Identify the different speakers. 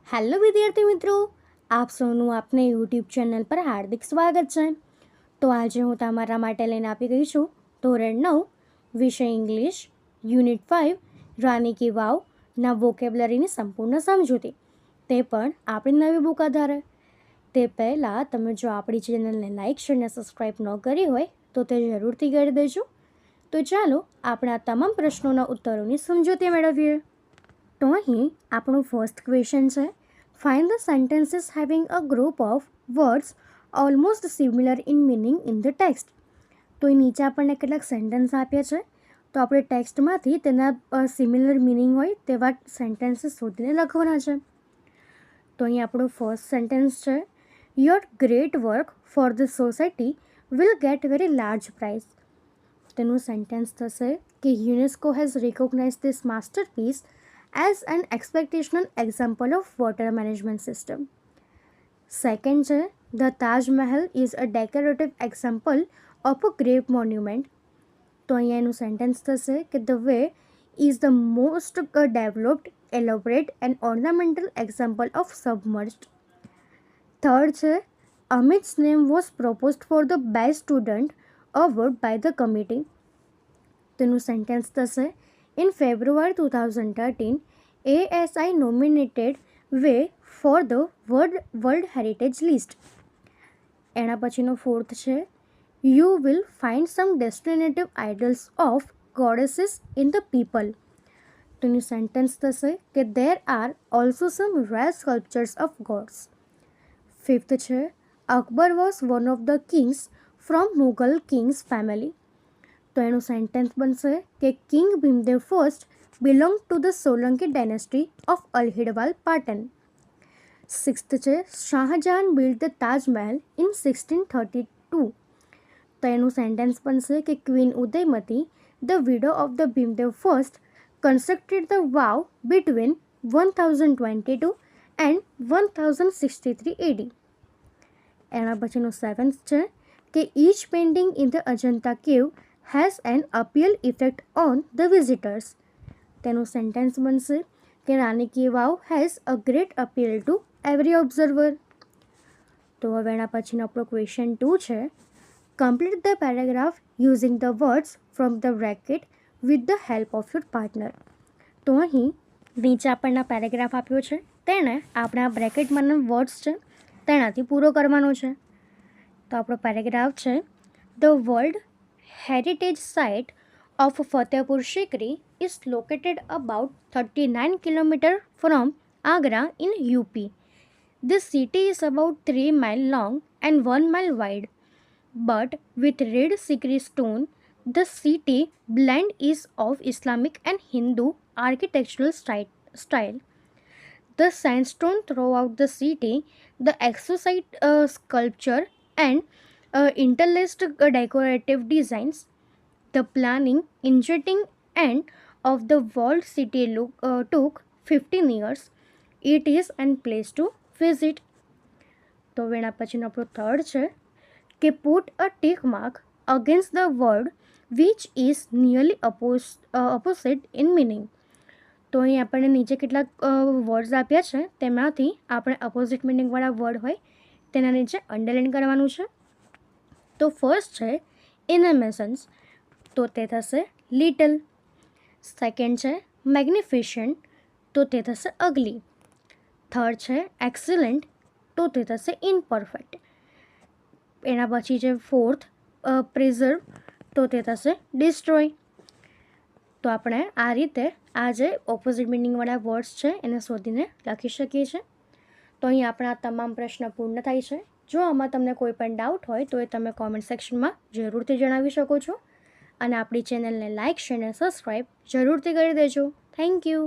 Speaker 1: Hello વિદ્યાર્થી મિત્રો, આપ સૌનું આપને યુટ્યુબ ચેનલ પર હાર્દિક સ્વાગત છે. તો આજે હું તમારા માટે લઈને આપી ગઈ છું ધોરણ 9 વિષય ઇંગ્લિશ યુનિટ 5 રાની કી વાવના વોકેબ્લરીની સંપૂર્ણ સમજૂતી, તે પણ આપણી નવી બુક આધારે. તે પહેલાં તમે જો આપણી ચેનલને લાઇક શેર અને સબસ્ક્રાઈબ ન કરી હોય તો તે જરૂરથી કરી દેજો. તો ચાલો આપણે આ તમામ પ્રશ્નોના ઉત્તરોની સમજૂતી મેળવીએ. તો અહીં આપણું ફર્સ્ટ ક્વેશ્ચન છે, find the sentences having a group of words almost similar in meaning in the text. તો એ નીચે આપણને કેટલાક સેન્ટેન્સ આપ્યા છે, તો આપણે ટેક્સ્ટમાંથી તેના સિમિલર મિનિંગ હોય તેવા સેન્ટેન્સીસ શોધીને લખવાના છે. તો અહીં આપણું ફર્સ્ટ સેન્ટેન્સ છે, your great work for the society will get very large prize. તેનું સેન્ટેન્સ થશે કે UNESCO has recognize this masterpiece as an expectational example of water management system. Second છે, the Taj Mahal is a decorative example of a great monument. તો અહીંયા એનું sentence થશે કે the way is the most developed, elaborate and ornamental example of submerged. Third છે, Amit's name was proposed for the best student award by the committee. તેનું sentence થશે In February 2013, ASI nominated Way for the World Heritage List. એના પછીનો fourth છે, You will find some descriptive idols of goddesses in the people. તેનું sentence થશે કે There are also some rare sculptures of gods. Fifth છે, Akbar was one of the kings from Mughal kings family. તો એનું sentence બનશે કે king Bhimdev first belong to the Solanki dynasty of અલહિડવાલ Patan. Sixth છે, Shahjahan build the Taj Mahal in 1632. તો એનું sentence બનશે કે queen Udayamati the widow of the Bhimdev first constructed the vav between 1022 and 1063 AD. એના પછીનું સેવન્થ છે કે each painting in the Ajanta cave has an appeal effect on the visitors. તેનું સેન્ટેન્સ બનશે કે રાની ki Vav has a great appeal to every observer. તો હવે એના પછીનો આપણો ક્વેશ્ચન 2 છે, complete the paragraph using the words from the bracket with the help of your partner. તો અહીં નીચે આપણને પેરેગ્રાફ આપ્યો છે, તેને આપણે આ બ્રેકેટમાંના વર્ડ્સ છે તેનાથી પૂરો કરવાનો છે. તો આપણો પેરેગ્રાફ છે, the world heritage site of Fatehpur Sikri is located about 39 km from Agra in UP. The city is about 3 miles long and 1 mile wide, but with red Sikri stone, the city blend is of Islamic and Hindu architectural style. The sandstone throughout the city, the exquisite sculpture and interlaced decorative designs, the planning, engineering and of the walled city took 15 years. It is an place to visit. તો એના પછીનો આપણો third છે કે put a tick mark against the word which is nearly opposite in meaning. તો અહીં આપણને નીચે કેટલાક વર્ડ્સ આપ્યા છે, તેમાંથી આપણે અપોઝિટ મિનિંગવાળા વર્ડ હોય તેના નીચે અંડરલાઇન કરવાનું છે. તો ફર્સ્ટ છે ઇનએમેસન્સ, તો તે થશે લિટલ. સેકન્ડ છે મેગ્નિફિશન્ટ, તો તે થશે અગલી. થર્ડ છે એક્સલન્ટ, તો તે થશે ઇમ્પરફેક્ટ. એના પછી છે ફોર્થ પ્રિઝર્વ, તો તે થશે ડિસ્ટ્રોય. તો આપણે આ રીતે આ જે ઓપોઝિટ મિનિંગવાળા વર્ડ્સ છે એને શોધીને લખી શકીએ છીએ. તો અહીં આપણા તમામ પ્રશ્ન પૂર્ણ થાય છે. જો આમાં તમને કોઈ પણ ડાઉટ હોય તો એ તમે કોમેન્ટ સેક્શનમાં જરૂરથી જણાવી શકો છો, અને આપણી ચેનલને લાઇક શેર અને સબસ્ક્રાઈબ જરૂરથી કરી દેજો. Thank you.